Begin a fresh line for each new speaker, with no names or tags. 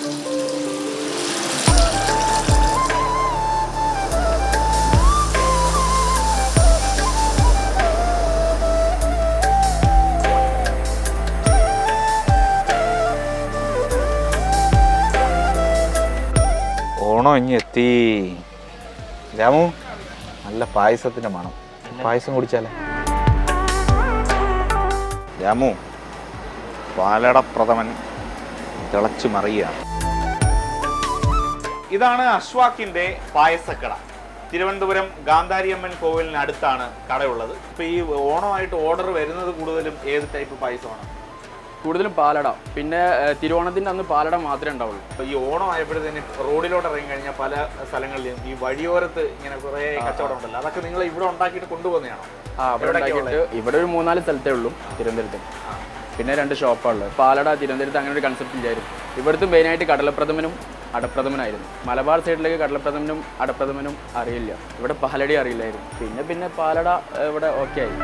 ഓണം ഇനി എത്തി. രാമു, നല്ല പായസത്തിന്റെ മണം. പായസം കുടിച്ചാലേ? രാമു, പാലട പ്രഥമൻ തിളച്ചു മറിയുകയാണ്. ഇതാണ് അശ്വാക്കിന്റെ പായസക്കട. തിരുവനന്തപുരം ഗാന്ധാരിയമ്മൻ കോവിലിന് അടുത്താണ് കടയുള്ളത്. ഇപ്പൊ ഈ ഓണമായിട്ട് ഓർഡർ വരുന്നത് കൂടുതലും ഏത് ടൈപ്പ് പായസമാണ്?
കൂടുതലും പാലട. പിന്നെ തിരുവോണത്തിൻ്റെ അന്ന് പാലട മാത്രമേ ഉണ്ടാവുള്ളൂ.
അപ്പോൾ ഈ ഓണം ആയപ്പോഴത്തേന് റോഡിലോട്ട് ഇറങ്ങി കഴിഞ്ഞാൽ പല സ്ഥലങ്ങളിലും ഈ വഴിയോരത്ത് ഇങ്ങനെ കുറേ കച്ചവടം ഉണ്ടല്ലോ, അതൊക്കെ നിങ്ങൾ ഇവിടെ ഉണ്ടാക്കിയിട്ട് കൊണ്ടുപോകുന്നതാണോ?
ഇവിടെ ഒരു 3-4 സ്ഥലത്തേ ഉള്ളൂ തിരുവനന്തപുരത്ത്. പിന്നെ 2 ഷോപ്പുള്ളത്. പാലട തിരുവനന്തപുരത്ത് അങ്ങനെ ഒരു കൺസെപ്റ്റ് ഇല്ലായിരുന്നു. ഇവിടുത്തെ മെയിനായിട്ട് കടലപ്രഥമനും അടപ്രഥമനായിരുന്നു. മലബാർ സൈഡിലേക്ക് കടലപ്രഥമനും അടപ്രഥമനും അറിയില്ല. ഇവിടെ പാലട അറിയില്ലായിരുന്നു. പിന്നെ പാലട ഇവിടെ ഓക്കെ ആയി.